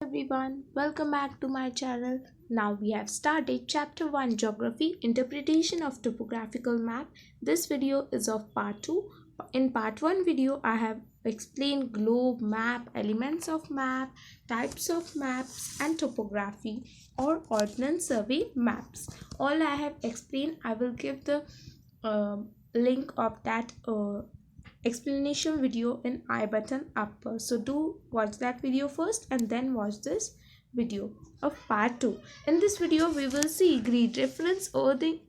Everyone, welcome back to my channel. Now we have started chapter 1 Geography Interpretation of Topographical Map. This video is of part 2. In part 1 video I have explained globe, map, elements of map, types of maps and topography or ordnance survey maps. All I have explained, I will give the uh, link of that explanation video in I button upper. So do watch that video first and then watch this video of part 2. In this video we will see grid reference over the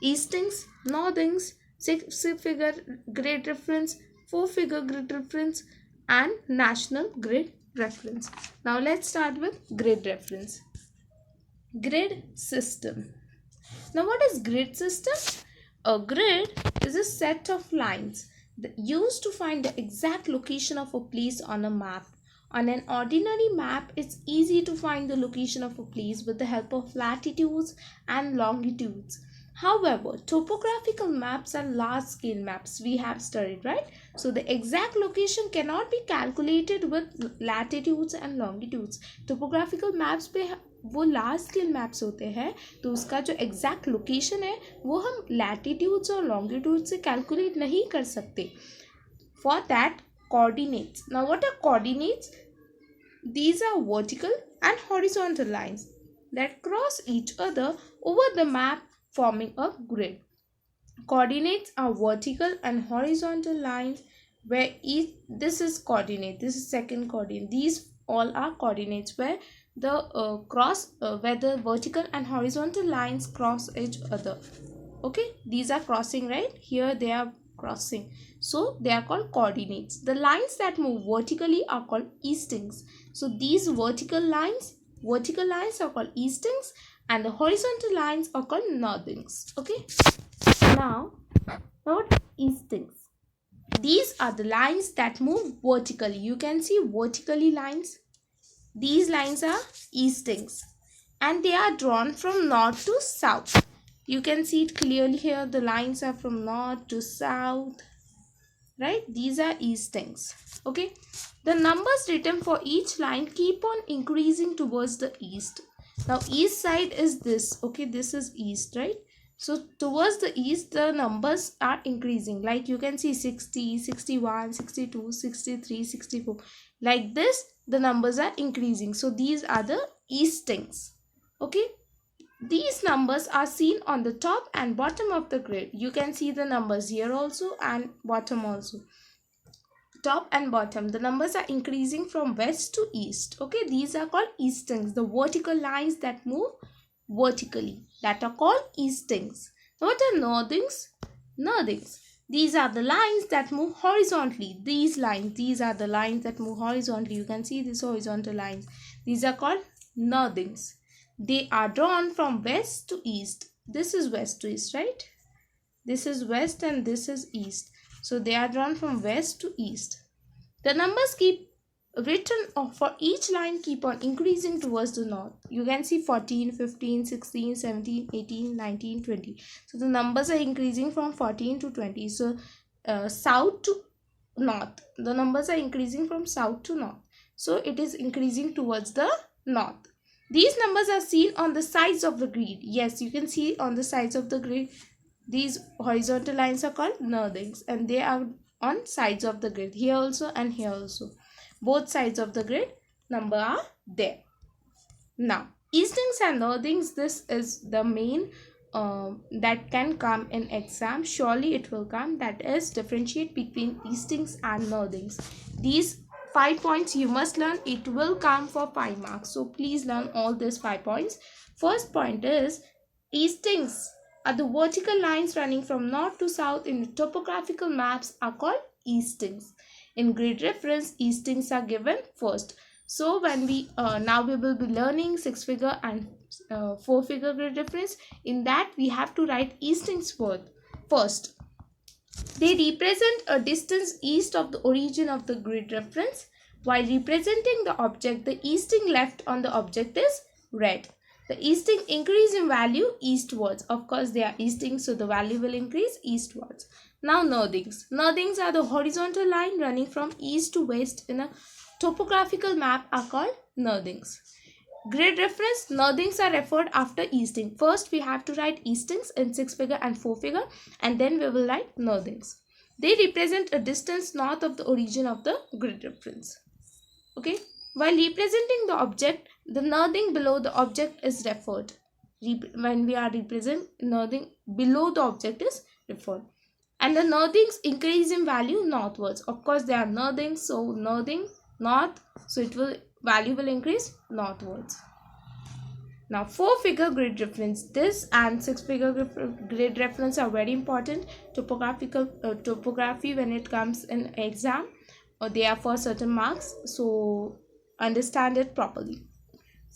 eastings, northings, six figure grid reference, four figure grid reference and national grid reference. Now let's start with grid reference. Grid system. Now what is grid system? A grid is a set of lines used to find the exact location of a place on a map. On an ordinary map, it's easy to find the location of a place with the help of latitudes and longitudes. However, topographical maps are large scale maps we have studied, right? So the exact location cannot be calculated with latitudes and longitudes. Topographical maps पे वो large scale maps होते हैं तो उसका जो exact location है वो हम लैटिट्यूड्स और लॉन्गिट्यूड से कैलकुलेट नहीं कर सकते. For that coordinates. Now what are coordinates? These are vertical and horizontal lines that cross each other over the map forming a grid. Coordinates are vertical and horizontal lines where this is coordinate, this is second coordinate, these all are coordinates where the where the vertical and horizontal lines cross each other. Okay, these are crossing, right? Here they are crossing, so they are called coordinates. The lines that move vertically are called eastings. So these vertical lines are called eastings and the horizontal lines are called northings. Okay, now what eastings? These are the lines that move vertically. You can see vertically lines. These lines are eastings and they are drawn from north to south. You can see it clearly here. The lines are from north to south, right? These are eastings. Okay, the numbers written for each line keep on increasing towards the east. Now east side is this. Okay, this is east, right? So towards the east the numbers are increasing, like you can see 60, 61, 62, 63, 64, like this the numbers are increasing. So these are the eastings. Okay, these numbers are seen on the top and bottom of the grid. You can see the numbers here also and bottom also. Top and bottom, the numbers are increasing from west to east. Okay, these are called eastings, the vertical lines that move vertically, that are called eastings. Now what are northings? Northings, these are the lines that move horizontally. These are the lines that move horizontally. You can see these horizontal lines. These are called northings. They are drawn from west to east. This is west to east, right? This is west and this is east. So they are drawn from west to east. The numbers keep written for each line keep on increasing towards the north. You can see 14, 15, 16, 17, 18, 19, 20. So the numbers are increasing from 14 to 20. So south to north. The numbers are increasing from south to north. So it is increasing towards the north. These numbers are seen on the sides of the grid. Yes, you can see on the sides of the grid. These horizontal lines are called northings and they are on sides of the grid. Here also and here also. Both sides of the grid number are there. Now, eastings and northings, this is the main that can come in exam. Surely it will come. That is differentiate between eastings and northings. These 5 points you must learn. It will come for 5 marks. So please learn all these 5 points. First point is eastings are the vertical lines running from north to south in the topographical maps are called eastings. In grid reference, eastings are given first. So when we now we will be learning 6 figure and 4 figure grid reference. In that we have to write eastings first. They represent a distance east of the origin of the grid reference. While representing the object, the easting left on the object is red. The easting increase in value eastwards. Of course, they are easting, so the value will increase eastwards. Now, northings. Northings are the horizontal line running from east to west in a topographical map are called Nerdings. Grid reference, Nerdings are referred after easting. First we have to write eastings in 6-figure and 4-figure, and then we will write Nerdings. They represent a distance north of the origin of the grid reference. Okay. While representing the object, the nerding below the object is referred. When we are representing nerding below the object is referred. And the nerdings increase in value northwards. Of course, they are nerdings, so nerding north, so value will increase northwards. Now 4-figure grid reference. This and 6-figure grid reference are very important. Topography when it comes in exam, or they are for certain marks, so understand it properly.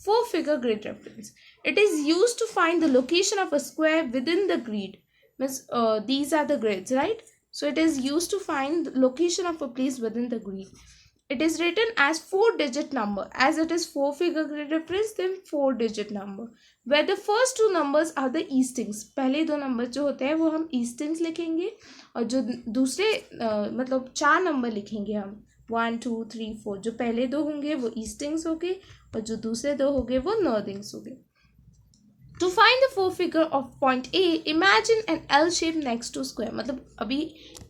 4-figure grid reference. It is used to find the location of a square within the grid. Means these are the grids, right? So it is used to find the location of a place within the grid. It is written as 4-digit number. As it is 4-figure grid reference, then 4-digit number. Where the first 2 numbers are the eastings. पहले 2 number जो होते हैं वो हम eastings लिखेंगे, और जो दूसरे मतलब 4 नंबर लिखेंगे हम 1 2 3 4. जो पहले 2 होंगे वो eastings होंगे, और जो दूसरे 2 होंगे वो nerdings होंगे. To find the 4-figure of point A, imagine an L shape next to square. मतलब अभी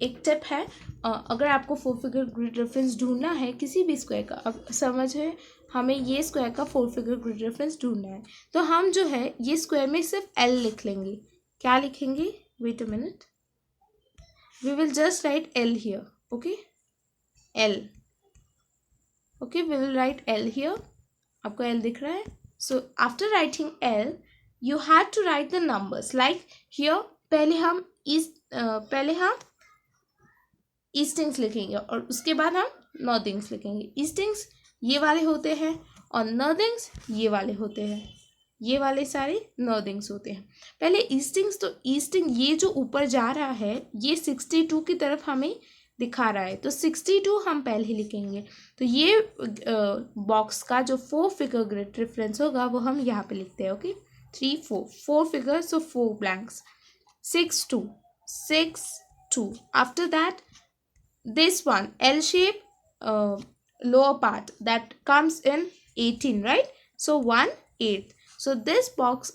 एक टिप है, अगर आपको 4-figure grid reference ढूंढना है किसी भी स्क्वायर का, अब समझे हमें ये स्क्वायर का 4-figure grid reference ढूंढना है, तो हम जो है ये स्क्वायर में सिर्फ L लिख लेंगे. क्या लिखेंगे? Wait a minute. We will just write L here. Okay, L. Okay, we will write L here. आपको L दिख रहा है? So after writing L, you had to write the numbers. Like here, पहले हम eastings लिखेंगे, और उसके बाद हम nordings लिखेंगे. eastings ये वाले होते हैं, और nordings ये वाले होते हैं. ये वाले सारे nordings होते हैं. पहले eastings, तो easting ये जो ऊपर जा रहा है ये 62 की तरफ हमें दिखा रहा है, तो 62 हम पहले लिखेंगे. तो ये बॉक्स का जो 4-figure grid reference होगा वो हम यहाँ पे लिखते हैं. Okay, 3 4 4 figures, so 4 blanks. 6 2 6 2. After that, this one L shape lower part that comes in 18, right? So 1/8. So this box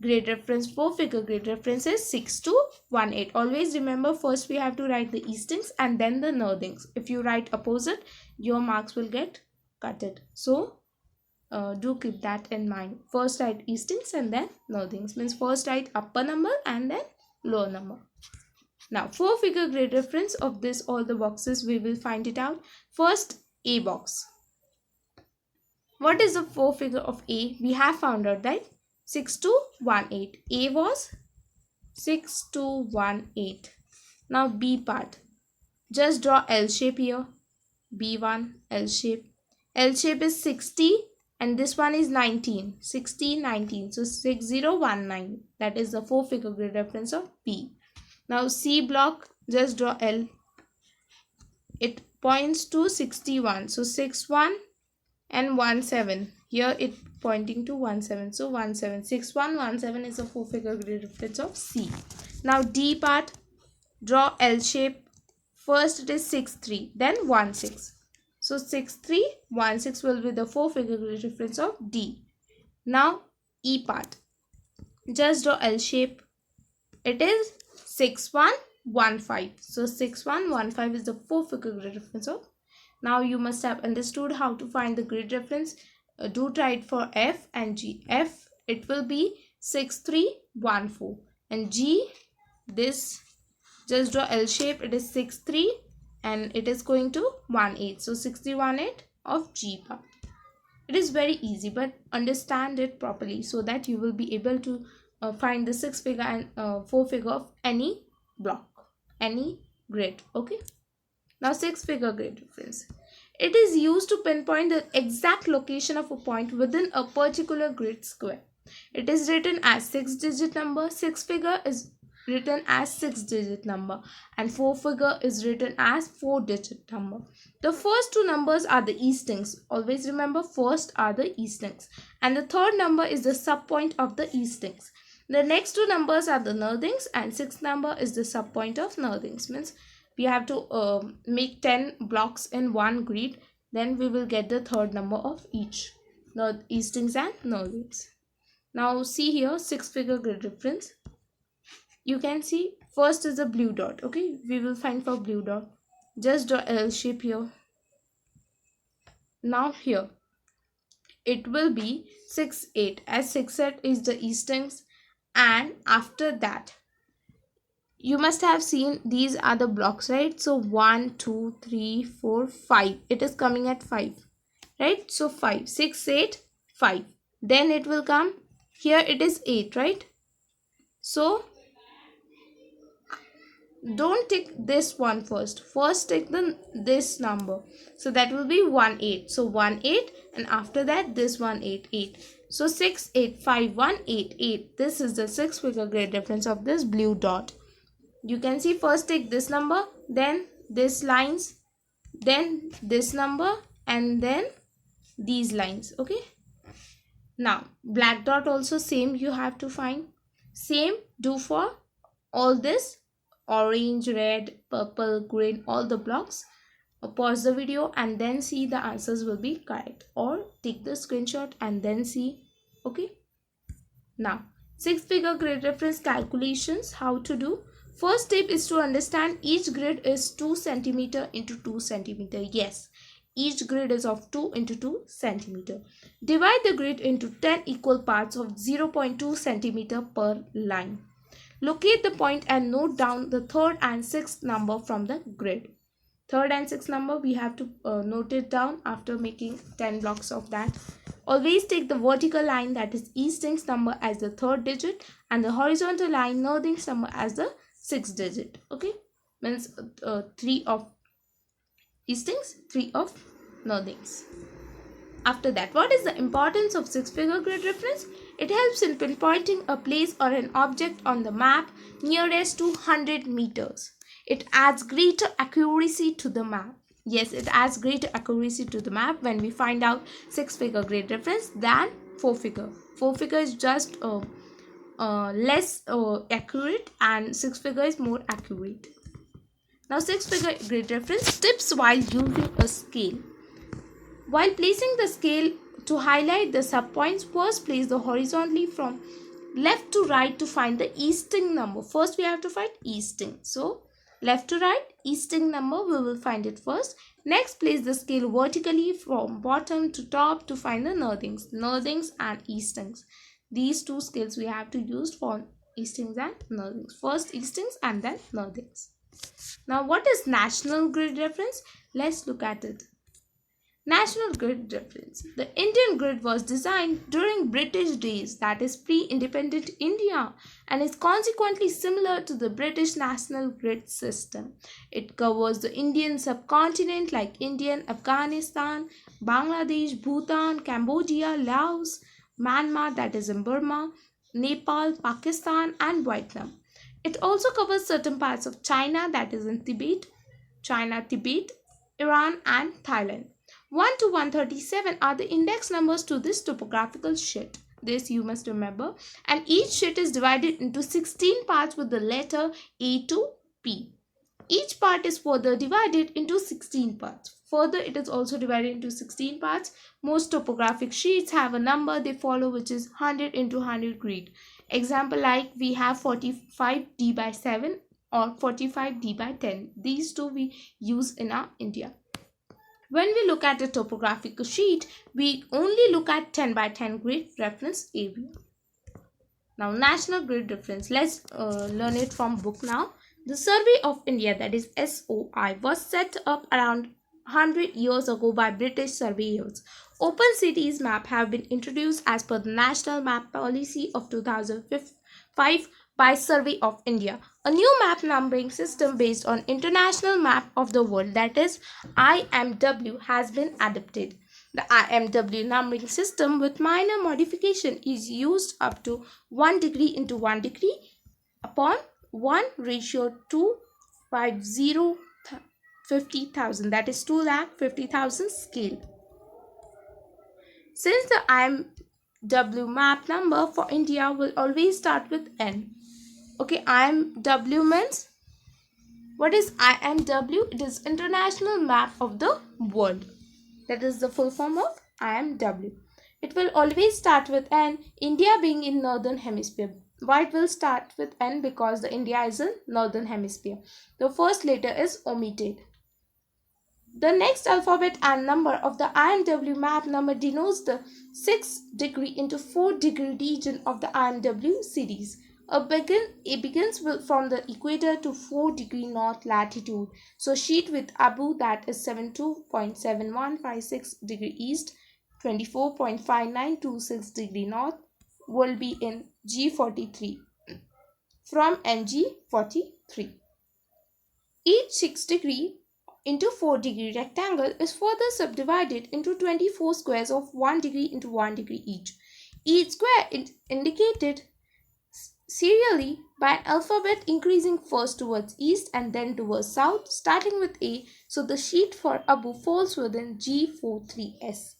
grid reference, 4-figure grid reference is 6 to 1/8. Always remember, first we have to write the eastings and then the nerdings. If you write opposite, your marks will get cutted. So do keep that in mind. First write eastings and then nerdings. Means first write upper number and then lower number. Now 4-figure grid reference of this, all the boxes we will find it out. First, A box. What is the 4-figure of A? We have found out that 6 to 1/8. A was 6 to 1/8. Now B part. Just draw L shape here. B1 L shape. L shape is 60 and this one is 19. 60 19. So 6019. That is the 4-figure grid reference of B. Now C block, just draw L. It points to 61. So 61 and 17. Here it pointing to 17. So 17. 6117 is the 4-figure grid reference of C. Now D part, draw L shape. First it is 63, then 16. So 6316 will be the 4-figure grid reference of D. Now E part, just draw L shape. It is 6115. So 6115 is the 4-figure grid reference of. Now you must have understood how to find the grid reference. Do try it for F and G. F, it will be 6314, and G, this, just draw L shape. It is 63 and it is going to 18. So 6018 of G part. It is very easy, but understand it properly so that you will be able to find the 6-figure and 4-figure of any block, any grid. Okay. Now 6-figure grid reference. It is used to pinpoint the exact location of a point within a particular grid square. It is written as 6-digit number. 6-figure is written as 6-digit number, and 4-figure is written as 4-digit number. The first 2 numbers are the eastings. Always remember, first are the eastings, and the third number is the subpoint of the eastings. The next 2 numbers are the nerdings, and 6th number is the subpoint of nerdings. Means we have to make 10 blocks in one grid. Then we will get the third number of each, the eastings and northings. Now see here, six-figure grid reference. You can see first is a blue dot. Okay, we will find for blue dot. Just draw L shape here. Now here it will be 6 8, as 6 8 is the eastings, and after that you must have seen these are the blocks, right? So 1 2 3 4 5, it is coming at 5, right? So 5 6 8 5, then it will come here, it is 8, right? So don't take this one first take this number, so that will be 1 8. So 1 8, and after that this 1 8 8. So 6 8 5 1 8 8. This is the six-figure grid reference of this blue dot. You can see first take this number, then this lines, then this number, and then these lines. Okay, now black dot also same you have to find. Same do for all this orange, red, purple, green, all the blocks. Pause the video and then see the answers will be correct, or take the screenshot and then see. Okay, now six-figure grid reference calculations, how to do. First step is to understand each grid is 2 centimeter into 2 centimeter. Yes, each grid is of 2 into 2 centimeter. Divide the grid into 10 equal parts of 0.2 centimeter per line. Locate the point and note down the third and sixth number from the grid. Third and sixth number we have to note it down after making 10 blocks of that. Always take the vertical line, that is eastings number, as the third digit, and the horizontal line, northings number, as the sixth digit. Okay, means 3 of eastings, 3 of northings. After that, what is the importance of six-figure grid reference? It helps in pinpointing a place or an object on the map nearest to 100 meters. It adds greater accuracy to the map. Yes, it adds greater accuracy to the map when we find out six-figure grid reference than four-figure. Four-figure is just less accurate, and six-figure is more accurate. Now, six-figure grid reference tips while using a scale. While placing the scale to highlight the subpoints, first place the horizontally from left to right to find the easting number. First we have to find easting. So left to right, easting number, we will find it first. Next, place the scale vertically from bottom to top to find the northings and eastings. These two scales we have to use for eastings and northings. First eastings and then northings. Now, what is national grid reference? Let's look at it. National grid reference. The Indian grid was designed during British days, that is pre-independent India, and is consequently similar to the British national grid system. It covers the Indian subcontinent like India, Afghanistan, Bangladesh, Bhutan, Cambodia, Laos, Myanmar, that is in Burma, Nepal, Pakistan, and Vietnam. It also covers certain parts of China, that is in Tibet, Iran, and Thailand. 1 to 137 are the index numbers to this topographical sheet. This you must remember. And each sheet is divided into 16 parts with the letter A to P. Each part is further divided into 16 parts. Further, it is also divided into 16 parts. Most topographic sheets have a number they follow, which is 100 into 100 grid. Example, like we have 45D by 7 or 45D by 10. These two we use in our India. When we look at a topographical sheet, we only look at 10 by 10 grid reference area. Now, national grid reference. Let's learn it from book now. The Survey of India, that is SOI, was set up around 100 years ago by British surveyors. Open cities map have been introduced as per the National Map Policy of 2005 by Survey of India. A new map numbering system based on International Map of the World, that is IMW, has been adopted. The IMW numbering system with minor modification is used up to 1 degree into 1 degree upon 1:50,000, that is 2,50,000 scale. Since the IMW map number for India will always start with N. Okay, IMW means, what is IMW? It is International Map of the World. that is the full form of IMW. It will always start with N, India being in northern hemisphere. Why it will start with N? Because the India is in northern hemisphere. The first letter is omitted. The next alphabet and number of the IMW map number denotes the 6 degree into 4 degree region of the IMW series. It begins from the equator to 4 degree north latitude. So sheet with Abu, that is 72.7156 degree east, 24.5926 degree north, will be in G43 from NG43. Each 6 degree into 4 degree rectangle is further subdivided into 24 squares of 1 degree into 1 degree each. Each square is indicated serially by an alphabet increasing first towards east and then towards south, starting with A, so the sheet for Abu falls within G43S.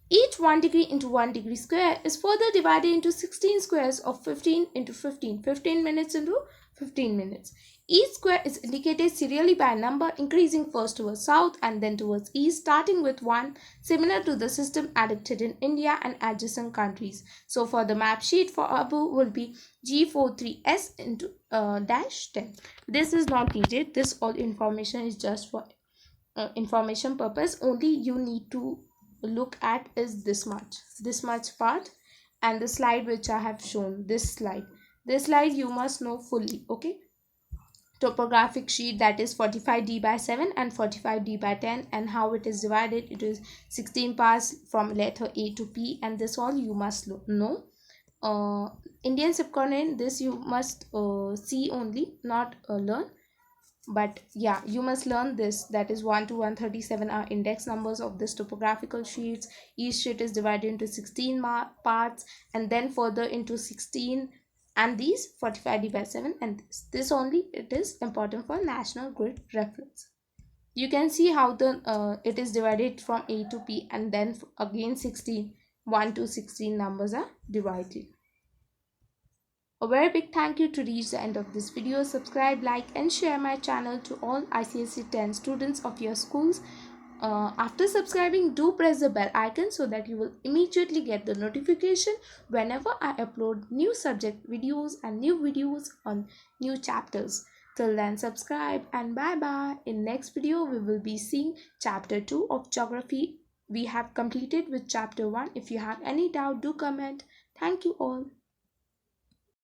Each 1 degree into 1 degree square is further divided into 16 squares of 15 into 15, 15 minutes into 15 minutes. Each square is indicated serially by a number increasing first towards south and then towards east, starting with 1, similar to the system adopted in India and adjacent countries. So for the map sheet for Abu will be G43S into dash 10. This is not needed. This all information is just for information purpose. Only you need to look at is this much part, and the slide which I have shown, this slide you must know fully. Okay, topographic sheet, that is 45D by 7 and 45D by 10, and how it is divided. It is 16 parts from letter A to P, and this all you must know. Indian subcontinent, this you must see only, not learn. But yeah, you must learn this, that is 1 to 137 are index numbers of this topographical sheets. Each sheet is divided into 16 parts and then further into 16, and these 45D by 7, and this only it is important for national grid reference. You can see how the it is divided from A to P, and then again 16, 1 to 16 numbers are divided. A very big thank you to reach the end of this video. Subscribe, like and share my channel to all ICSE 10 students of your schools. After subscribing, do press the bell icon so that you will immediately get the notification whenever I upload new subject videos and new videos on new chapters. Till then, subscribe and bye bye. In next video, we will be seeing chapter 2 of geography. We have completed with chapter 1. If you have any doubt, do comment. Thank you all.